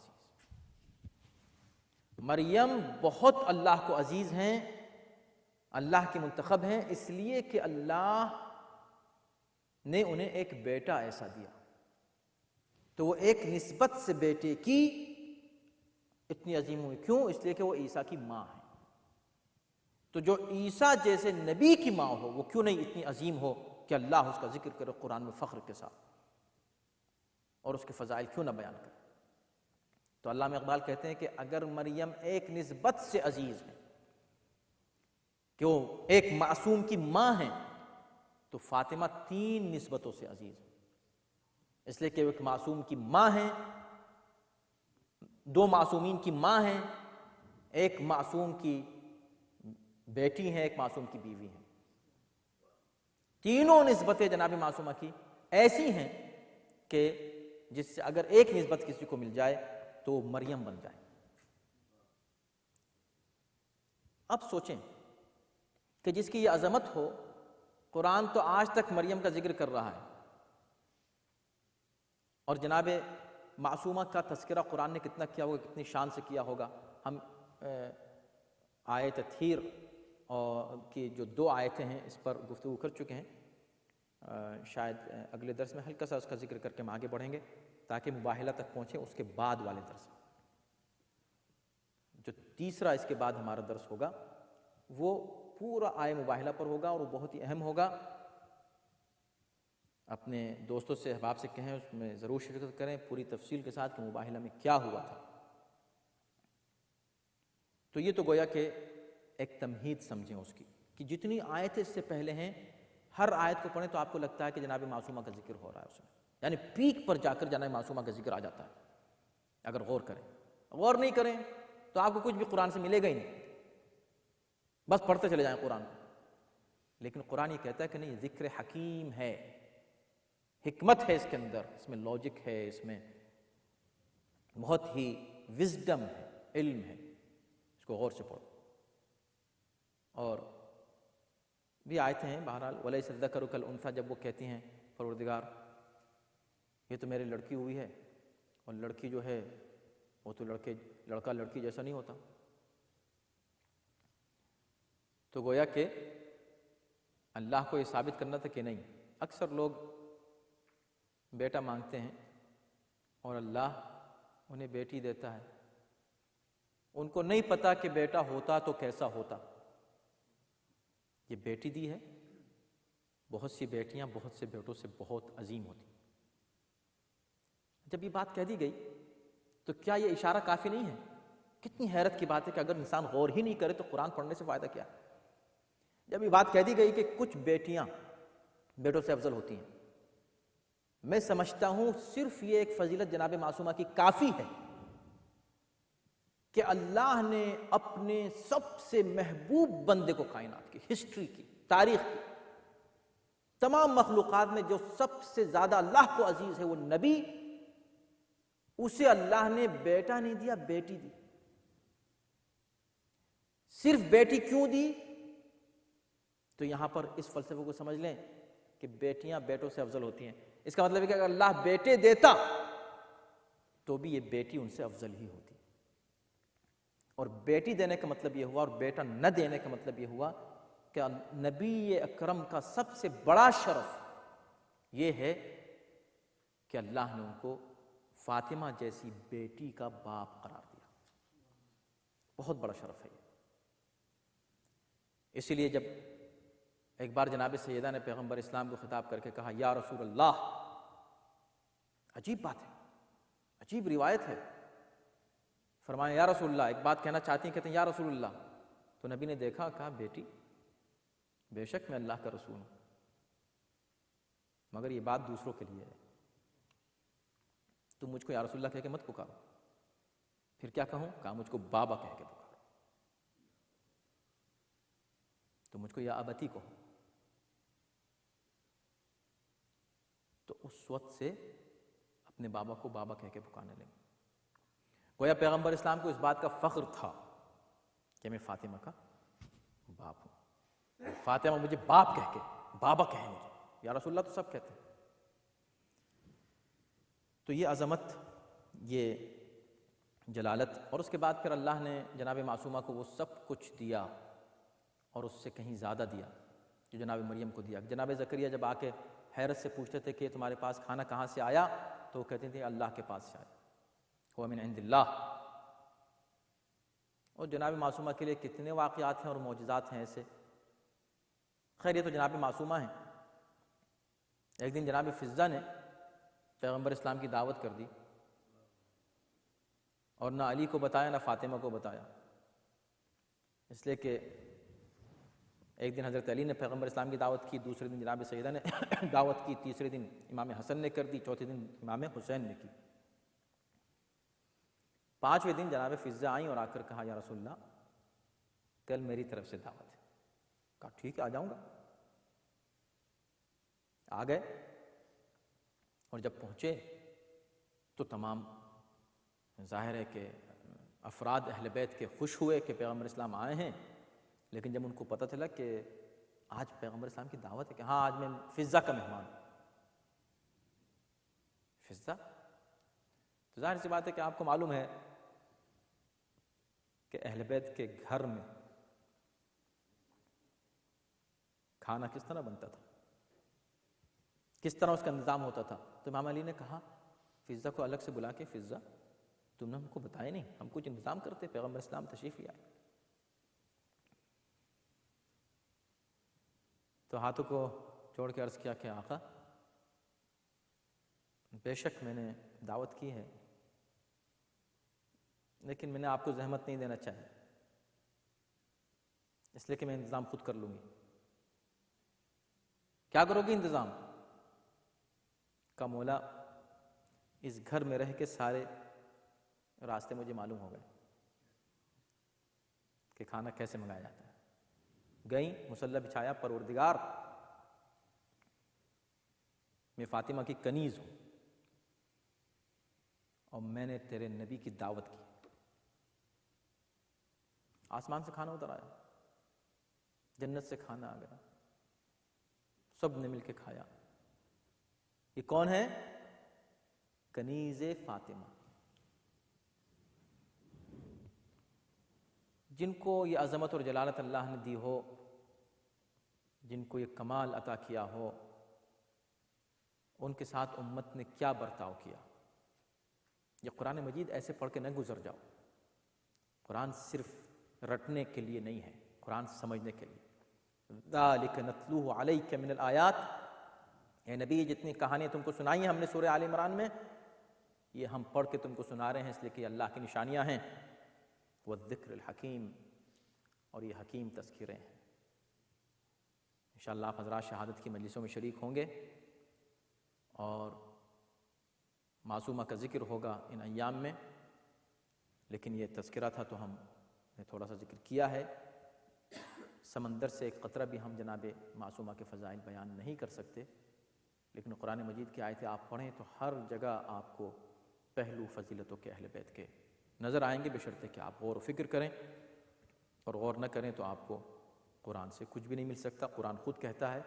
مریم بہت اللہ کو عزیز ہیں، اللہ کے منتخب ہیں، اس لیے کہ اللہ نے انہیں ایک بیٹا ایسا دیا، تو وہ ایک نسبت سے بیٹے کی اتنی عظیم ہوئی۔ کیوں؟ اس لیے کہ وہ عیسیٰ کی ماں ہے۔ تو جو عیسیٰ جیسے نبی کی ماں ہو، وہ کیوں نہیں اتنی عظیم ہو کہ اللہ اس کا ذکر کرے قرآن میں فخر کے ساتھ، اور اس کے فضائل کیوں نہ بیان کرے؟ تو علامہ اقبال کہتے ہیں کہ اگر مریم ایک نسبت سے عزیز ہے کہ وہ ایک معصوم کی ماں ہیں، تو فاطمہ 3 نسبتوں سے عزیز ہے، اس لیے کہ وہ ایک معصوم کی ماں ہیں، 2 معصومین کی ماں ہیں، ایک معصوم کی بیٹی ہیں، ایک معصوم کی بیوی ہیں۔ تینوں نسبتیں جناب معصومہ کی ایسی ہیں کہ جس سے اگر ایک نسبت کسی کو مل جائے تو وہ مریم بن جائے۔ اب سوچیں کہ جس کی یہ عظمت ہو، قرآن تو آج تک مریم کا ذکر کر رہا ہے، اور جناب معصومہ کا تذکرہ قرآن نے کتنا کیا ہوگا، کتنی شان سے کیا ہوگا۔ ہم آیت تطہیر اور کی جو 2 آیتیں ہیں اس پر گفتگو کر چکے ہیں، شاید اگلے درس میں ہلکا سا اس کا ذکر کر کے ہم آگے بڑھیں گے تاکہ مباحلہ تک پہنچیں اس کے بعد والے درس۔ جو تیسرا اس کے بعد ہمارا درس ہوگا وہ پورا آئے مباحلہ پر ہوگا، اور وہ بہت ہی اہم ہوگا۔ اپنے دوستوں سے، احباب سے کہیں اس میں ضرور شرکت کریں پوری تفصیل کے ساتھ کہ مباحلہ میں کیا ہوا تھا۔ تو یہ تو گویا کہ ایک تمہید سمجھیں اس کی، کہ جتنی آیتیں اس سے پہلے ہیں ہر آیت کو پڑھیں تو آپ کو لگتا ہے کہ جناب معصومہ کا ذکر ہو رہا ہے اس میں، یعنی پیک پر جا کر جناب معصومہ کا ذکر آ جاتا ہے۔ اگر غور کریں، غور نہیں کریں تو آپ کو کچھ بھی قرآن سے ملے گا ہی نہیں، بس پڑھتے چلے جائیں قرآن کو۔ لیکن قرآن یہ کہتا ہے کہ نہیں، ذکر حکیم ہے، حکمت ہے اس کے اندر، اس میں لاجک ہے، اس میں بہت ہی وزڈم ہے، علم ہے، اس کو غور سے پڑھو۔ اور بھی آیتیں ہیں بہرحال، وَلَيْسَ الذَّكَرُ كَالْأُنثَىٰ، جب وہ کہتی ہیں پروردگار یہ تو میری لڑکی ہوئی ہے، اور لڑکی جو ہے وہ تو لڑکا لڑکی جیسا نہیں ہوتا۔ تو گویا کہ اللہ کو یہ ثابت کرنا تھا کہ نہیں، اکثر لوگ بیٹا مانگتے ہیں اور اللہ انہیں بیٹی دیتا ہے، ان کو نہیں پتا کہ بیٹا ہوتا تو کیسا ہوتا۔ یہ بیٹی دی ہے، بہت سی بیٹیاں بہت سے بیٹوں سے بہت عظیم ہوتی۔ جب یہ بات کہہ دی گئی تو کیا یہ اشارہ کافی نہیں ہے؟ کتنی حیرت کی بات ہے کہ اگر انسان غور ہی نہیں کرے تو قرآن پڑھنے سے فائدہ کیا ہے؟ جب یہ بات کہہ دی گئی کہ کچھ بیٹیاں بیٹوں سے افضل ہوتی ہیں، میں سمجھتا ہوں صرف یہ ایک فضیلت جناب معصومہ کی کافی ہے کہ اللہ نے اپنے سب سے محبوب بندے کو، کائنات کی ہسٹری کی، تاریخ کی تمام مخلوقات میں جو سب سے زیادہ اللہ کو عزیز ہے وہ نبی، اسے اللہ نے بیٹا نہیں دیا، بیٹی دی۔ صرف بیٹی کیوں دی؟ تو یہاں پر اس فلسفے کو سمجھ لیں کہ بیٹیاں بیٹوں سے افضل ہوتی ہیں۔ اس کا مطلب ہے کہ اگر اللہ بیٹے دیتا تو بھی یہ بیٹی ان سے افضل ہی ہوتی، اور بیٹی دینے کا مطلب یہ ہوا، اور بیٹا نہ دینے کا مطلب یہ ہوا کہ نبی اکرم کا سب سے بڑا شرف یہ ہے کہ اللہ نے ان کو فاطمہ جیسی بیٹی کا باپ قرار دیا۔ بہت بڑا شرف ہے یہ۔ اسی لیے جب ایک بار جناب سیدہ نے پیغمبر اسلام کو خطاب کر کے کہا یا رسول اللہ، عجیب بات ہے، عجیب روایت ہے، فرمایا یا رسول اللہ، ایک بات کہنا چاہتی ہیں، کہتے ہیں یا رسول اللہ، تو نبی نے دیکھا، کہا بیٹی بے شک میں اللہ کا رسول ہوں، مگر یہ بات دوسروں کے لیے ہے، تم مجھ کو یا رسول اللہ کہہ کے مت پکارو۔ پھر کیا کہوں؟ کہا مجھ کو بابا کہہ کے پکارو، تو مجھ کو یا ابتی کہو۔ تو اس وقت سے اپنے بابا کو بابا کہہ کے پکارنے لگے۔ گویا پیغمبر اسلام کو اس بات کا فخر تھا کہ میں فاطمہ کا باپ ہوں، فاطمہ مجھے باپ کہہ کے، بابا کہے مجھے، یا رسول اللہ تو سب کہتے ہیں۔ تو یہ عظمت، یہ جلالت، اور اس کے بعد پھر اللہ نے جناب معصومہ کو وہ سب کچھ دیا اور اس سے کہیں زیادہ دیا جو جناب مریم کو دیا۔ جناب زکریا جب آ کے حیرت سے پوچھتے تھے کہ تمہارے پاس کھانا کہاں سے آیا، تو وہ کہتے تھے اللہ کے پاس سے آیا، هو من عند اللہ۔ اور جناب معصومہ کے لیے کتنے واقعات ہیں اور معجزات ہیں ایسے۔ خیر یہ تو جناب معصومہ ہیں۔ ایک دن جناب فضہ نے پیغمبر اسلام کی دعوت کر دی، اور نہ علی کو بتایا نہ فاطمہ کو بتایا، اس لیے کہ ایک دن حضرت علی نے پیغمبر اسلام کی دعوت کی، دوسرے دن جناب سیدہ نے دعوت کی، تیسرے دن امام حسن نے کر دی، چوتھے دن امام حسین نے کی۔ پانچویں دن جناب فضہ آئیں اور آ کر کہا یا رسول اللہ کل میری طرف سے دعوت ہے۔ کہا ٹھیک ہے آ جاؤں گا۔ آ گئے، اور جب پہنچے تو تمام ظاہر ہے کہ افراد اہل بیت کے خوش ہوئے کہ پیغمبر اسلام آئے ہیں، لیکن جب ان کو پتہ چلا کہ آج پیغمبر اسلام کی دعوت ہے کہ ہاں آج میں فضہ کا مہمان ہوں، فضہ تو ظاہر سی بات ہے کہ آپ کو معلوم ہے کہ اہل بیت کے گھر میں کھانا کس طرح بنتا تھا، کس طرح اس کا انتظام ہوتا تھا۔ تو امام علی نے کہا فضہ کو الگ سے بلا کے، فضہ تم نے ہم کو بتایا نہیں، ہم کچھ انتظام کرتے، پیغمبر اسلام تشریف لے آئے۔ تو ہاتھوں کو جوڑ کے عرض کیا کہ آقا بے شک میں نے دعوت کی ہے، لیکن میں نے آپ کو زحمت نہیں دینا چاہی، اس لیے کہ میں انتظام خود کر لوں گی۔ کیا کرو گی انتظام؟ کا مولا اس گھر میں رہ کے سارے راستے مجھے معلوم ہو گئے کہ کھانا کیسے منگایا جاتا ہے۔ گئیں، مصلی بچھایا، پروردگار میں فاطمہ کی کنیز ہوں اور میں نے تیرے نبی کی دعوت کی. آسمان سے کھانا اتر آیا، جنت سے کھانا آ گیا، سب نے مل کے کھایا. یہ کون ہے؟ کنیز فاطمہ، جن کو یہ عظمت اور جلالت اللہ نے دی ہو، جن کو یہ کمال عطا کیا ہو، ان کے ساتھ امت نے کیا برتاؤ کیا. یہ قرآن مجید ایسے پڑھ کے نہ گزر جاؤ. قرآن صرف رٹنے کے لیے نہیں ہے، قرآن سمجھنے کے لیے. ذالک نتلوہ علیک من الآیات، اے نبی یہ جتنی کہانیاں تم کو سنائی ہیں ہم نے سورہ آل عمران میں، یہ ہم پڑھ کے تم کو سنا رہے ہیں اس لیے کہ اللہ کی نشانیاں ہیں. والذکر الحکیم، اور یہ حکیم تذکرے ہیں. انشاءاللہ آپ حضرات شہادت کی مجلسوں میں شریک ہوں گے اور معصومہ کا ذکر ہوگا ان ایام میں، لیکن یہ تذکرہ تھا تو ہم نے تھوڑا سا ذکر کیا ہے. سمندر سے ایک قطرہ بھی ہم جناب معصومہ کے فضائل بیان نہیں کر سکتے، لیکن قرآن مجید کی آیتیں آپ پڑھیں تو ہر جگہ آپ کو پہلو فضیلتوں کے اہل بیت کے نظر آئیں گے، بشرطے کہ آپ غور و فکر کریں، اور غور نہ کریں تو آپ کو قرآن سے کچھ بھی نہیں مل سکتا. قرآن خود کہتا ہے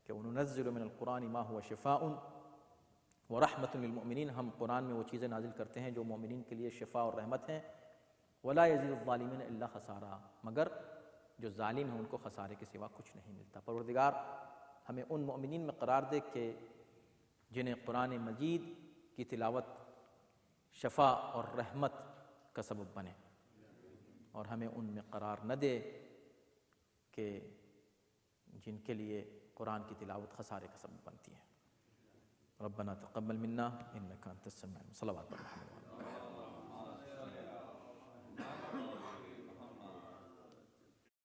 کہ وَنُنَزِّلُ مِنَ الْقُرْآنِ مَا هُوَ شِفَاءٌ وَرَحْمَةٌ لِّلْمُؤْمِنِينَ، ہم قرآن میں وہ چیزیں نازل کرتے ہیں جو مومنین کے لیے شفا اور رحمت ہیں. وَلَا يَزِيدُ الظَّالِمِينَ إِلَّا خَسَارًا، مگر جو ظالم ہیں ان کو خسارے کے سوا کچھ نہیں ملتا. پروردگار ہمیں ان مومنین میں قرار دے کہ جنہیں قرآن مجید کی تلاوت شفا اور رحمت کا سبب بنے، اور ہمیں ان میں قرار نہ دے کہ جن کے لیے قرآن کی تلاوت خسارے کا سبب بنتی ہے. ربنا تقبل منا انک انت السمیع العلیم. صلوات محمد.